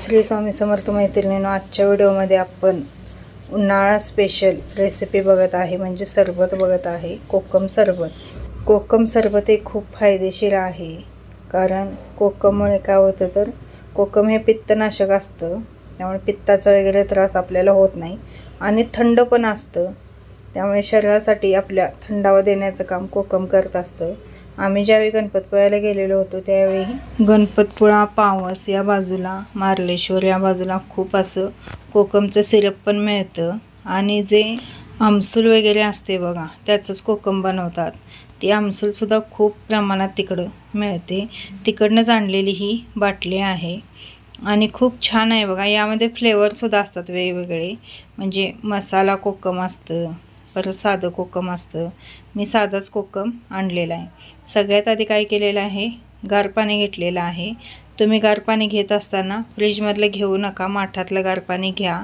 श्री स्वामी समर्थ मैत्रिणींनो, आजच्या व्हिडिओमध्ये आपण उन्हाळा स्पेशल रेसिपी बघत आहे, म्हणजे सरबत बघत आहे। कोकम सरबत। कोकम सरबत हे खूप फायदेशीर आहे, कारण कोकममुळे काय होतं तर कोकम हे पित्तनाशक असतं, त्यामुळे पित्ताचा वगैरे त्रास आपल्याला होत नाही आणि थंड पण असतं, त्यामुळे शरीरासाठी आपल्या थंडावा देण्याचं काम कोकम करत असतं। आम्ही ज्यावेळी गणपतपुळ्याला गेलेलो होतो त्यावेळी गणपतपुळा, पावस या बाजूला, मार्लेश्वर या बाजूला खूप असं कोकमचं सिरप पण मिळतं आणि जे आमसूल वगैरे असते बघा त्याचंच कोकम बनवतात। ती आमसूल सुद्धा खूप प्रमाणात तिकडं मिळते, तिकडनंच आणलेली ही बाटली आहे आणि खूप छान आहे बघा। यामध्ये फ्लेवर सुद्धा असतात वेगवेगळे, म्हणजे मसाला कोकम असतं, परत साधं कोकम असतं। मी साधाच कोकम आणलेला आहे। सगळ्यात आधी काय केलेलं आहे, गार पाणी घेतलेलं आहे। तुम्ही गार पाणी घेत असताना फ्रीजमधलं घेऊ नका, माठातलं गार पाणी घ्या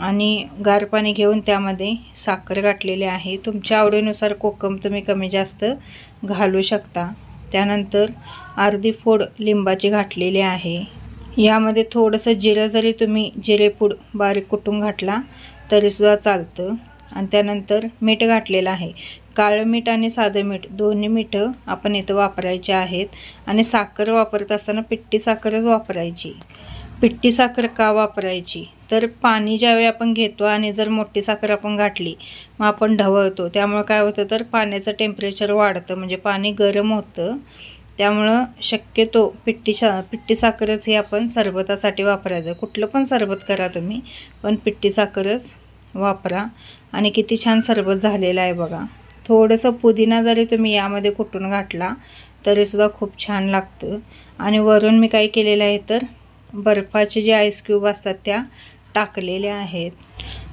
आणि गार पाणी घेऊन त्यामध्ये साखर घातलेली आहे। तुमच्या आवडीनुसार कोकम तुम्ही कमी जास्त घालू शकता। त्यानंतर अर्धी फोड लिंबाची घातलेली आहे। यामध्ये थोडंसं जिरं जरी तुम्ही जिरेपूड बारीक कुटून घातला तरी सुद्धा चालतं आणि त्यानंतर मीठ घातलेलं आहे। काळं मीठ आणि साधं मीठ दोन्ही मीठ आपण इथं वापरायचे आहेत आणि साखर वापरत असताना पिठी साखरच वापरायची। पिठी साखर का वापरायची तर पाणी ज्यावेळी आपण घेतो आणि जर मोठी साखर आपण घातली मग आपण ढवळतो, त्यामुळे काय होतं तर पाण्याचं टेम्परेचर वाढतं, म्हणजे पाणी गरम होतं। त्यामुळं शक्यतो पिठी साखरच हे आपण सरबतासाठी वापरायचं। कुठलं पण सरबत करा तुम्ही, पण पिठी साखरच वापरा। आणि किती छान सरबत झालेलं आहे बघा। थोडंसं पुदिना जरी तुम्ही यामध्ये कुटून घातला तरी सुद्धा खूप छान लागतं। आणि वरून मी काय केलेलं आहे तर बर्फाचे जे आईस क्यूब असतात त्या टाकलेल्या आहेत।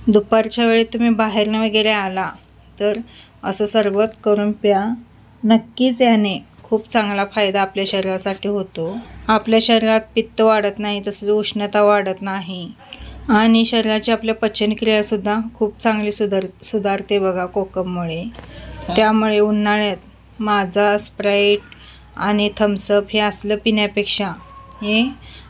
दुपारच्या वेळी तुम्ही बाहेरनं वगैरे आला तर असं सरबत करून प्या, नक्कीच याने खूप चांगला फायदा आपल्या शरीरासाठी होतो। आपल्या शरीरात पित्त वाढत नाही, तसंच उष्णता वाढत नाही आणि शरीराची आपल्या पचनक्रियासुद्धा खूप चांगली सुधारते बघा कोकममुळे। त्यामुळे उन्हाळ्यात माझा, स्प्राईट आणि थम्सअप हे असलं पिण्यापेक्षा हे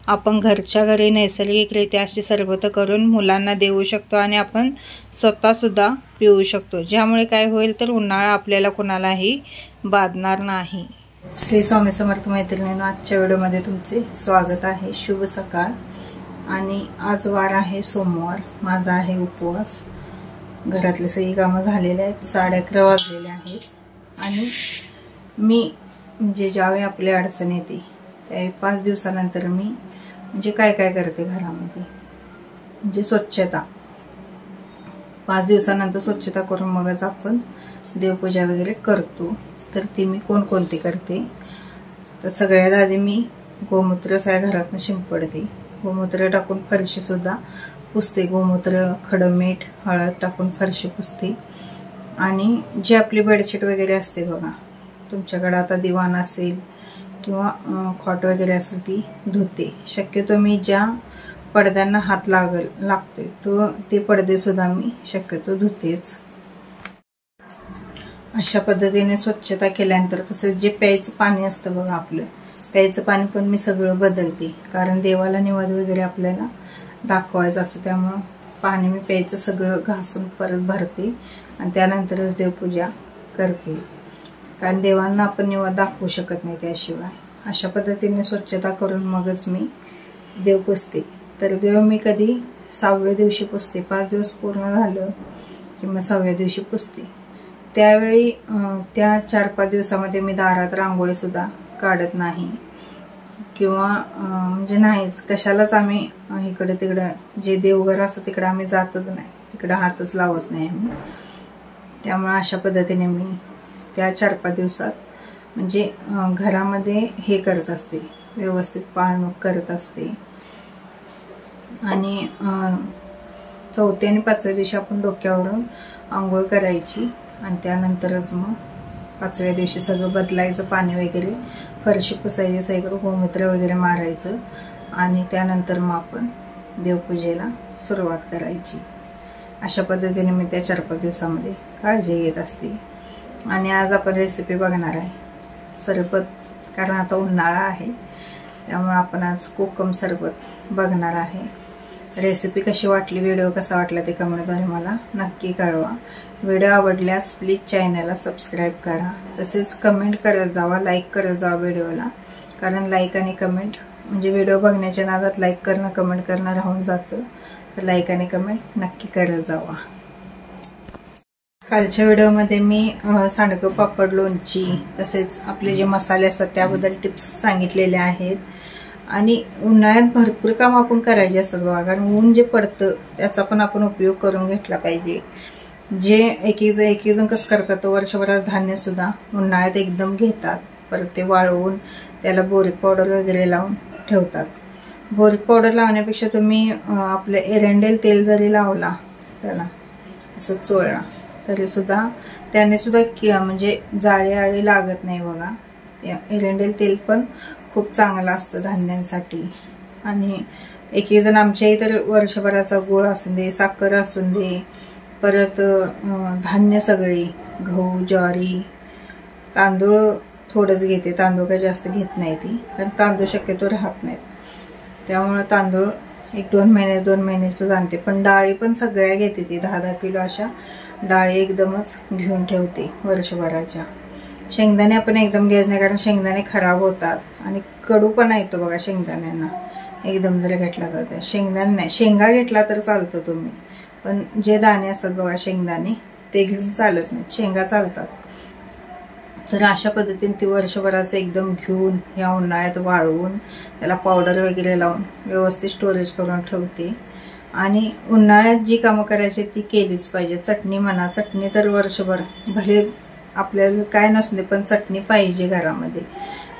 आपण घरच्या घरी नैसर्गिकरित्या अशी सरबतं करून मुलांना देऊ शकतो आणि आपण स्वतःसुद्धा पिऊ शकतो, ज्यामुळे काय होईल तर उन्हाळा आपल्याला कोणालाही बाधणार नाही। श्री स्वामी समर्थ मैत्रिणींनो, आजच्या व्हिडिओमध्ये तुमचे स्वागत आहे। शुभ सकाळ। आणि आज वार आहे सोमवार, माझा आहे उपवास। घरातले सगळी कामं झालेले आहेत, 11:30 वाजलेले आहेत आणि मी म्हणजे ज्यावेळी आपली अडचण येते त्यावेळी 5 दिवसानंतर मी म्हणजे काय करते घरामध्ये, म्हणजे स्वच्छता। 5 दिवसानंतर स्वच्छता करून मगच आपण देवपूजा वगैरे करतो। तर ती मी कोणकोणती करते तर सगळ्यात आधी मी गोमूत्र सगळ्या घरातनं शिंपडते, गोमूत्र टाकून फरशी सुद्धा पुसते। गोमूत्र, खडं मीठ, हळद टाकून फरशी पुसते आणि जी आपली बेडशीट वगैरे असते बघा, तुमच्याकडे आता दिवाण असेल किंवा खॉट वगैरे असेल ती धुते। शक्यतो मी ज्या पडद्यांना हात लागतोय ते पडदे सुद्धा मी शक्यतो धुतेच। अशा पद्धतीने स्वच्छता केल्यानंतर तसंच जे प्यायचं पाणी असतं बघा, आपलं प्यायचं पाणी पण मी सगळं बदलते, कारण देवाला निवेद वगैरे आपल्याला दाखवायचं असतो। त्यामुळं पाणी मी प्यायचं सगळं घासून परत भरते आणि त्यानंतरच देवपूजा करते, कारण देवांना आपण निवेद दाखवू शकत नाही त्याशिवाय। अशा पद्धतीने स्वच्छता करून मगच मी देव पुसते। तर देव मी कधी 6व्या दिवशी पुसते, 5 दिवस पूर्ण झालं की मग 6व्या दिवशी पुसते। त्यावेळी त्या 4-5 दिवसामध्ये मी दारात रांगोळी सुद्धा काढत नाही किंवा म्हणजे नाहीच, कशालाच आम्ही इकडे तिकडे जे देवघर असतं तिकडे आम्ही जातच नाही, तिकडे हातच लावत नाही आम्ही। त्यामुळे अशा पद्धतीने मी त्या 4-5 दिवसात म्हणजे घरामध्ये हे करत असते, व्यवस्थित पाळणूक करत असते। आणि 4थ्या आणि 5व्या दिवशी आपण डोक्यावरून आंघोळ करायची आणि त्यानंतरच मग 5व्या दिवशी सगळं बदलायचं, पाणी वगैरे, फरशी पुसायची, सगळं गोमूत्र वगैरे मारायचं आणि त्यानंतर मग आपण देवपूजेला सुरुवात करायची। अशा पद्धतीने मी त्या 4-5 दिवसामध्ये काळजी घेत असते। आणि आज आपण रेसिपी बघणार आहे सरबत, कारण आता उन्हाळा आहे त्यामुळे आपण आज कोकम सरबत बघणार आहे। रेसिपी कशी वाटली, व्हिडिओ कसा वाटला ते कमेंटद्वारे मला नक्की कळवा। व्हिडिओ आवडल्यास प्लीज चॅनलला सबस्क्राईब करा, तसेच कमेंट करत जावा, लाईक करत जावा व्हिडिओला, कारण लाईक आणि कमेंट म्हणजे व्हिडिओ बघण्याच्या नादात लाईक करणं कमेंट करणं राहून जातं, तर लाईक आणि कमेंट नक्की करत जावा। कालच्या व्हिडिओमध्ये मी सांडगं पापड लोणची तसेच आपले जे मसाले असतात त्याबद्दल टिप्स सांगितलेले आहेत। आणि उन्हाळ्यात भरपूर काम आपण करायचे असतात बघा, कारण ऊन जे पडतं त्याचा पण आपण उपयोग करून घेतला पाहिजे। जे एक एक जण कसं करतात, वर्षभरात धान्य सुद्धा उन्हाळ्यात एकदम घेतात, परत ते वाळवून त्याला बोरिक पावडर वगैरे लावून ठेवतात। बोरिक पावडर लावण्यापेक्षा तुम्ही आपलं एरंडेल तेल जरी लावला, त्याला असं चोळला तरी सुद्धा त्याने सुद्धा म्हणजे जाळी आळी लागत नाही बघा। एरंडेल तेल पण खूप चांगलं असतं धान्यांसाठी। आणि एक जण आमच्या इतर वर्षभराचा गोळ असून दे, साखर असून दे, परत धान्य सगळी गहू ज्वारी तांदूळ थोडंच घेते, तांदूळ काही जास्त घेत नाही ती, कारण तांदूळ शक्यतो राहत नाहीत, त्यामुळे तांदूळ 1-2 महिन्याचं आणते। पण डाळी पण सगळ्या घेते ती, 10-10 किलो अशा डाळी एकदमच घेऊन ठेवते वर्षभराच्या। शेंगदाणे आपण एकदम घ्यायचे नाही, कारण शेंगदाणे खराब होतात आणि कडू पण येतो बघा शेंगदाण्यांना एकदम जर घेतला तर। शेंगदाणे नाही, शेंगा घेतला तर चालतं तुम्ही, पण जे दाणे असतात बघा शेंगदाणे ते घेऊन चालत नाहीत, शेंगा चालतात। तर अशा पद्धतीने ती वर्षभराचं एकदम घेऊन या उन्हाळ्यात वाळवून त्याला पावडर वगैरे लावून व्यवस्थित स्टोरेज करून ठेवते। आणि उन्हाळ्यात जी कामं करायची ती केलीच पाहिजे। चटणी म्हणा, चटणी तर वर्षभर भले आपल्याला काय नसू दे पण चटणी पाहिजे घरामध्ये,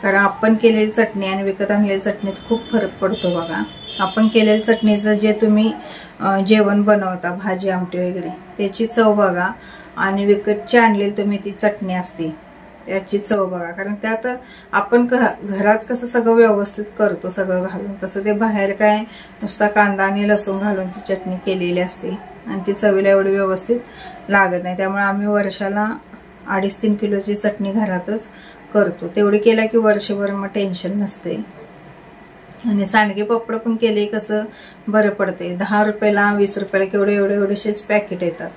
कारण आपण केलेली चटणी आणि विकत आणलेली चटणीत खूप फरक पडतो बघा। आपण केलेल्या चटणीचं जे तुम्ही जेवण बनवता, भाजी आमटी वगैरे, त्याची चव बघा, आणि विकतची आणलेली तुम्ही ती चटणी असते त्याची चव बघा, कारण त्यात आपण घरात कसं सगळं व्यवस्थित करतो सगळं घालून, तसं ते बाहेर काय नुसता कांदा आणि लसूण घालून ती चटणी केलेली असते आणि ती चवीला एवढी व्यवस्थित लागत नाही। त्यामुळे आम्ही वर्षाला 2.5-3 किलोची चटणी घरातच करतो, तेवढी केला की वर्षभर मग टेन्शन नसते। आणि सांडगे पापड पण केले कसं बरं पडते, 10 रुपयाला 20 रुपयाला केवढे एवढेशेच पॅकेट येतात।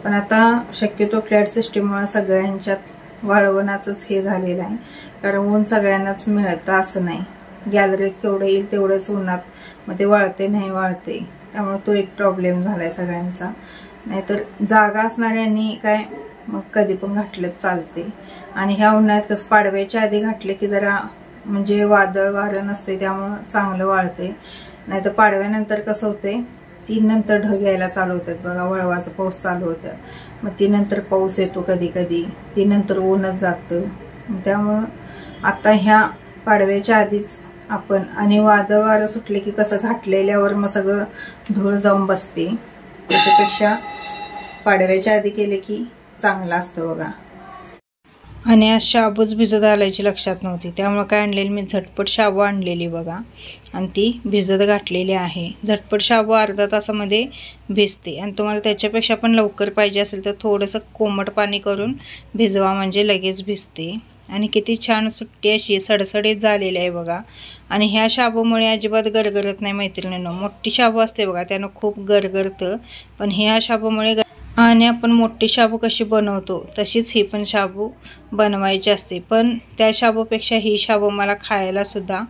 पण आता शक्यतो फ्लॅट सिस्टीममुळे सगळ्यांच्यात वाळवणाचंच हे झालेलं आहे, कारण ऊन सगळ्यांनाच मिळतं असं नाही, गॅलरीत केवढं येईल तेवढंच उन्हात मग ते वाळते नाही वाळते, त्यामुळे तो एक प्रॉब्लेम झालाय सगळ्यांचा। नाहीतर जागा असणाऱ्यांनी काय मग कधी पण घातलं चालते। आणि ह्या उन्हाळ्यात कसं पाडव्याच्या आधी घातले की जरा म्हणजे वादळ वारं नसते, त्यामुळं चांगलं वाळते। नाहीतर पाडव्यानंतर कसं होते, 3 नंतर ढग यायला चालू होतात बघा, वळवाचा पाऊस चालू होता, मग 3 नंतर पाऊस येतो कधी कधी, 3 नंतर ऊनच जातं। त्यामुळं आता ह्या पाडव्याच्या आधीच आपण, आणि वादळ वारं सुटले की कसं घातलेल्यावर मग सगळं धूळ जाऊन बसते, त्याच्यापेक्षा पाडव्याच्या आधी केले की चांगलं असतं बघा। आणि आज शाबूच भिजत घालायची लक्षात नव्हती, त्यामुळे काय आणलेली मी झटपट शाबू आणलेली बघा, आणि ती भिजत घातलेली आहे। झटपट शाबू अर्धा तासामध्ये भिजते, आणि तुम्हाला त्याच्यापेक्षा पण लवकर पाहिजे असेल तर थोडंसं कोमट पाणी करून भिजवा, म्हणजे लगेच भिजते। आणि किती छान सुट्टी अशी सडसडीत झालेली आहे बघा। आणि ह्या शाबूमुळे अजिबात गरगरत नाही मैत्रिणींनो, मोठी शाबू असते बघा त्यानं खूप गरगरतं, पण ह्या शाबूमुळे आणि आपण मोठी शाबू कशी बनवतो तशीच ही पण शाबू बनवायची असते, पण त्या शाबूपेक्षा ही शाबू मला खायला सुद्धा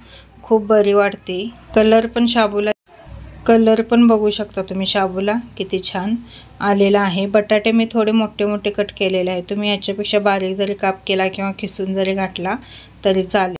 खूप बरी वाटते। कलर पण बघू शकता तुम्ही शाबूला किती छान आलेला आहे। बटाटे मी थोडे मोठे मोठे कट केलेले आहे, तुम्ही याच्यापेक्षा बारीक जरी काप केला किंवा खिसून जरी घातला तरी चालेल।